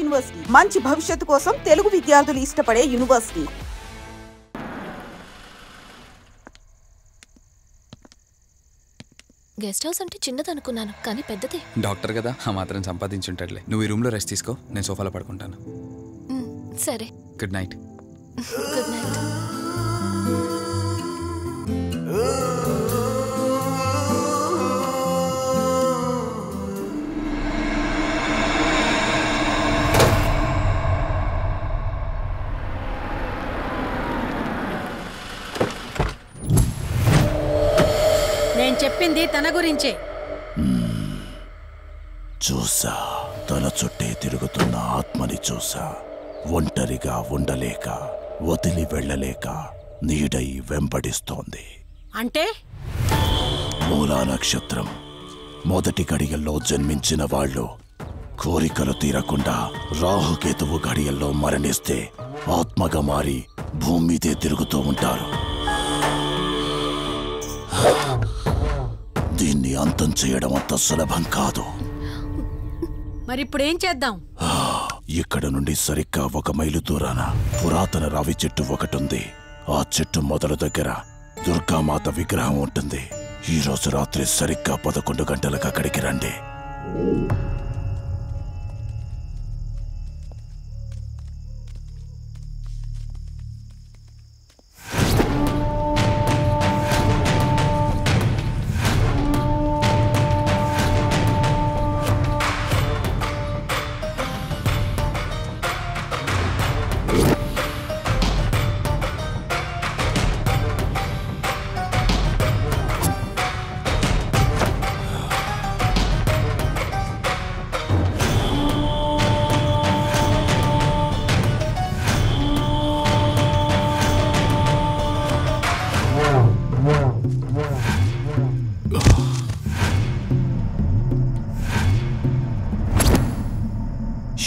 University మంచి భవిష్యత్తు కోసం తెలుగు విద్యార్థులు ఇష్టపడే యూనివర్సిటీ. గెస్ట్ హౌస్ అంటే చిన్నదనుకున్నాను, కానీ పెద్దదే. డాక్టర్ కదా, ఆ మాత్రం సంపాదించుంటాడులే. నువ్వు ఈ రూమ్లో రెస్ట్ తీసుకో, నేను సోఫాలో పడుకుంటాను. సరే, గుడ్ నైట్. Good night. నేను చెప్పింది తన గురించే. చూసా, తన చుట్టే తిరుగుతున్న ఆత్మని చూసా. ఒంటరిగా ఉండలేక, వదిలి వెళ్ళలేక నీడై వెంబడిస్తోంది. అంటే మూలా నక్షత్రం మొదటి గడియల్లో జన్మించిన వాళ్ళు కోరికలు తీరకుండా రాహుకేతువు గడియల్లో మరణిస్తే ఆత్మగా మారి భూమి మీదే తిరుగుతూ ఉంటారు. దీన్ని అంతం చేయడం అంత సులభం కాదు. మరిప్పుడేం చేద్దాం? ఇక్కడ నుండి సరిగ్గా 1 మైలు దూరాన పురాతన రావి చెట్టు ఒకటుంది. ఆ చెట్టు మొదలు దగ్గర దుర్గామాత విగ్రహం ఉంటుంది. ఈ రోజు రాత్రి సరిగ్గా 11 గంటలకు అక్కడికి రండి.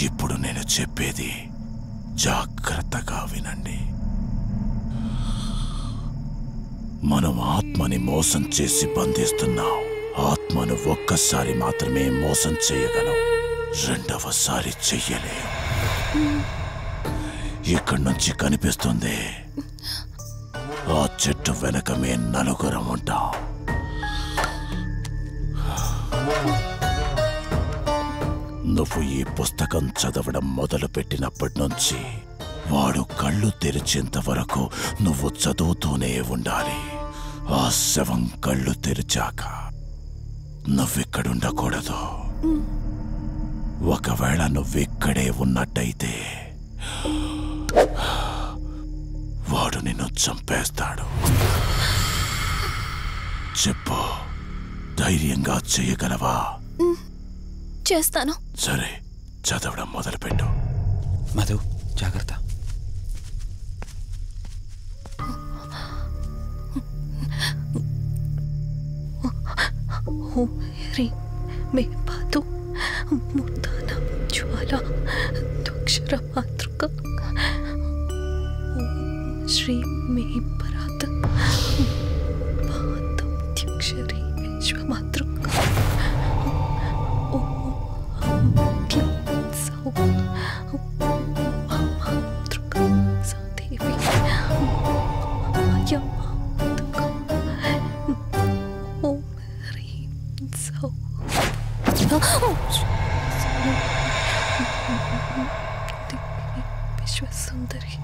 ఇప్పుడు నేను చెప్పేది జాగ్రత్తగా వినండి. మనం ఆత్మని మోసం చేసి బంధిస్తున్నాం. ఆత్మను ఒక్కసారి మాత్రమే మోసం చేయగలం, రెండవసారి చెయ్యలేం. ఇక్కడి నుంచి కనిపిస్తుంది, ఆ చెట్టు వెనక మే నలుగురం ఉంటాం. నువ్వు ఈ పుస్తకం చదవడం మొదలుపెట్టినప్పటి నుంచి వాడు కళ్ళు తెరిచేంత వరకు నువ్వు చదువుతూనే ఉండాలి. ఆ శవం కళ్ళు తెరిచాక నువ్విక్కడుండకూడదు. ఒకవేళ నువ్విక్కడే ఉన్నట్టయితే వాడు నిన్ను చంపేస్తాడు. చెప్పు, ధైర్యంగా చేయగలవా? చేస్తాను. సరే, చదవడం మొదలుపెట్టు. మధు, జాగ్రత్త. మే పాదు ముర్దాన జ్వాల దుక్షర మాతృక శ్రీ మే పరాత్ పాదం త్యక్షరి విశ్వమాతృక విశ్వసుందరి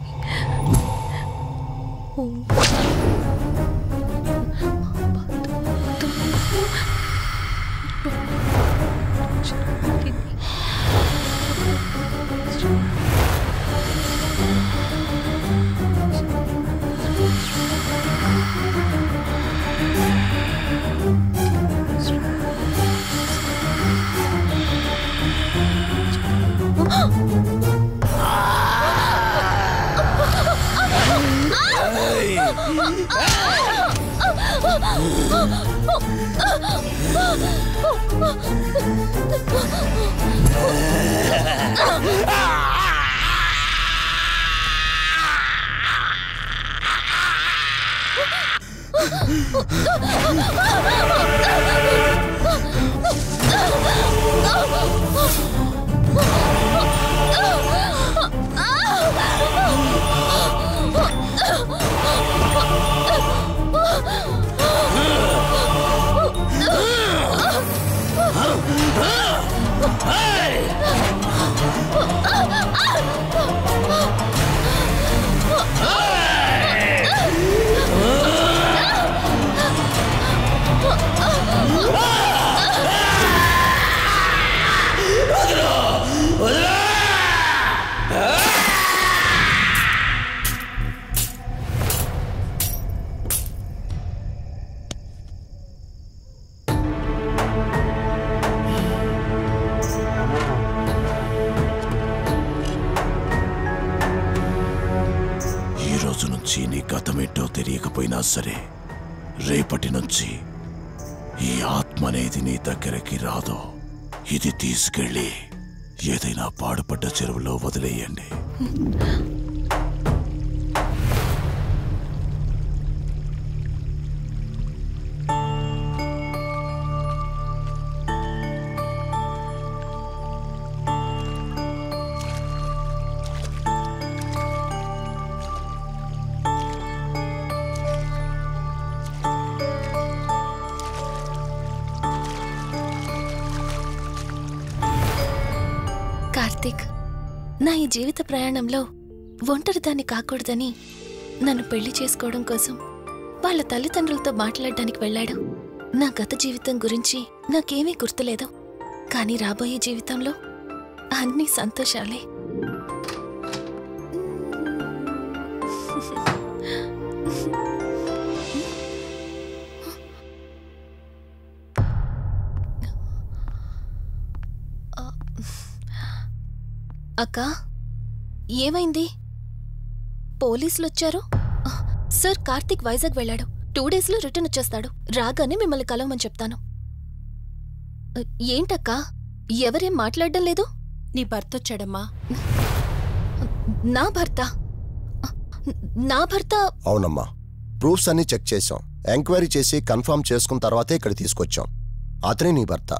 గతమేంటో తెలియకపోయినా సరే రేపటి నుంచి ఈ ఆత్మ అనేది నీ దగ్గరికి రాదు. ఇది తీసుకెళ్ళి ఏదైనా పాడుపడ్డ చెరువులో వదిలేయండి. కార్తీక్, నా ఈ జీవిత ప్రయాణంలో ఒంటరిదాన్ని కాకూడదని నన్ను పెళ్లి చేసుకోవడం కోసం వాళ్ళ తల్లిదండ్రులతో మాట్లాడడానికి వెళ్ళాడు. నా గత జీవితం గురించి నాకేమీ గుర్తులేదు, కానీ రాబోయే జీవితంలో అన్నీ సంతోషాలే. అక్కా, ఏమైంది? పోలీసులొచ్చారు. సార్, కార్తీక్ వైజాగ్ వెళ్ళాడు. 2 డేస్లో రిటర్న్ వచ్చేస్తాడు. రాగానే మిమ్మల్ని కలవమని చెప్తాను. ఏంటక్కా, ఎవరేం మాట్లాడడం లేదు? నీ భర్త వచ్చాడమ్మా. నా భర్త? నా భర్త? అవునమ్మా, ప్రూఫ్స్ అన్ని చెక్ చేశాం. ఎంక్వైరీ చేసి కన్ఫర్మ్ చేసుకున్న తర్వాతే ఇక్కడ తీసుకొచ్చాం. అతనే నీ భర్త.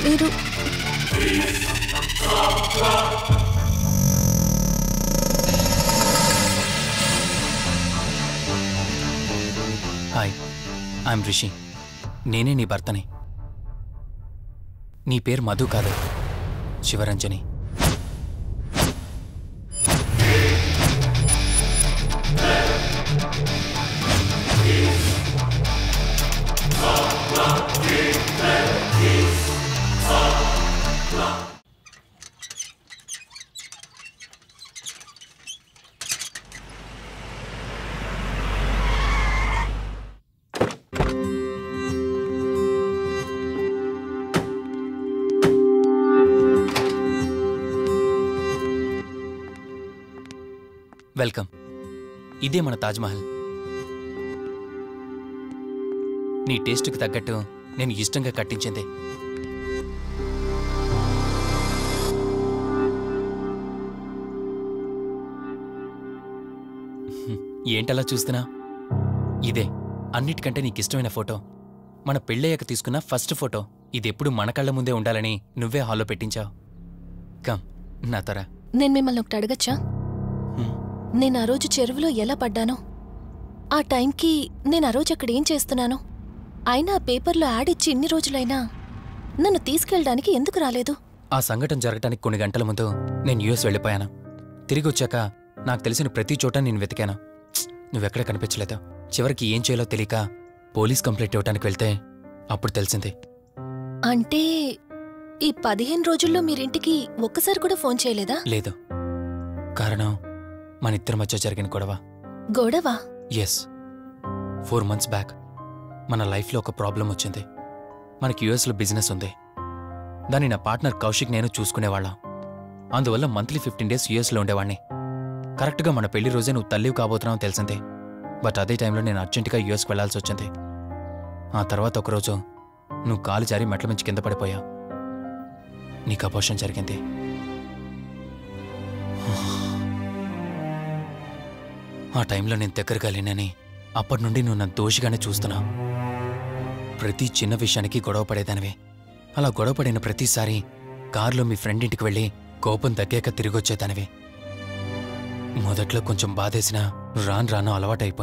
మీరు హాయ్, ఐఎమ్ రిషి. నేనే నీ భర్తని. నీ పేరు మధు కాదు, శివరంజని. వెల్కమ్. ఇదే మన తాజ్మహల్. నీ టేస్ట్కి తగ్గట్టు నేను ఇష్టంగా కట్టించింది. ఏంటలా చూస్తున్నా? ఇదే అన్నిటికంటే నీకిష్టమైన ఫోటో. మన పెళ్ళయ్యాక తీసుకున్న ఫస్ట్ ఫోటో. ఇదెప్పుడు మన కళ్ళ ముందే ఉండాలని నువ్వే హాల్లో పెట్టించావు. కమ్ నా తర. నేను మిమ్మల్ని ఒకటి అడగచ్చా? నేను ఆ రోజు చెరువులో ఎలా పడ్డానో, ఆ టైంకి నేను ఆ రోజు అక్కడ ఏం చేస్తున్నాను, అయినా ఆ పేపర్లో యాడ్ ఇచ్చి ఇన్ని రోజులైనా నన్ను తీసుకెళ్ళడానికి ఎందుకు రాలేదు? ఆ సంఘటన జరగటానికి కొన్ని గంటల ముందు నేను యుఎస్ వెళ్ళిపోయాను. తిరిగి వచ్చాక నాకు తెలిసిన ప్రతి చోట నేను వెతికాను. నువ్వెక్కడ కనిపించలేదు. చివరికి ఏం చేయాలో తెలియక పోలీస్ కంప్లైంట్ ఇవ్వడానికి వెళ్తే అప్పుడు తెలిసింది. అంటే ఈ 15 రోజుల్లో మీరింటికి ఒక్కసారి కూడా ఫోన్ చేయలేదా? లేదు. కారణం మన ఇద్దరి మధ్య జరిగిన గొడవ. గొడవ? ఎస్. 4 months బ్యాక్ మన లైఫ్లో ఒక ప్రాబ్లం వచ్చింది. మనకి యుఎస్లో బిజినెస్ ఉంది. దాన్ని నా పార్ట్నర్ కౌశిక్ నేను చూసుకునేవాళ్ళం. అందువల్ల మంత్లీ 15 days యుఎస్లో ఉండేవాడిని. కరెక్ట్గా మన పెళ్లి రోజే నువ్వు తల్లివి కాబోతున్నావు తెలిసిందే. బట్ అదే టైంలో నేను అర్జెంటుగా యుఎస్కి వెళ్లాల్సి వచ్చింది. ఆ తర్వాత ఒకరోజు నువ్వు కాలు జారి మెట్ల మించి కింద పడిపోయావు. నీకు అబార్షన్ జరిగింది. ఆ టైంలో నేను దగ్గరగా లేనని అప్పటి నుండి నువ్వు నన్ను దోషిగానే చూస్తున్నావు. ప్రతి చిన్న విషయానికి గొడవ పడేదానివే. అలా గొడవ పడిన ప్రతిసారి కారులో మీ ఫ్రెండ్ ఇంటికి వెళ్ళి కోపం తగ్గాక తిరిగొచ్చేదానివి. మొదట్లో కొంచెం బాధేసినా రాను రాను అలవాటైపోయింది.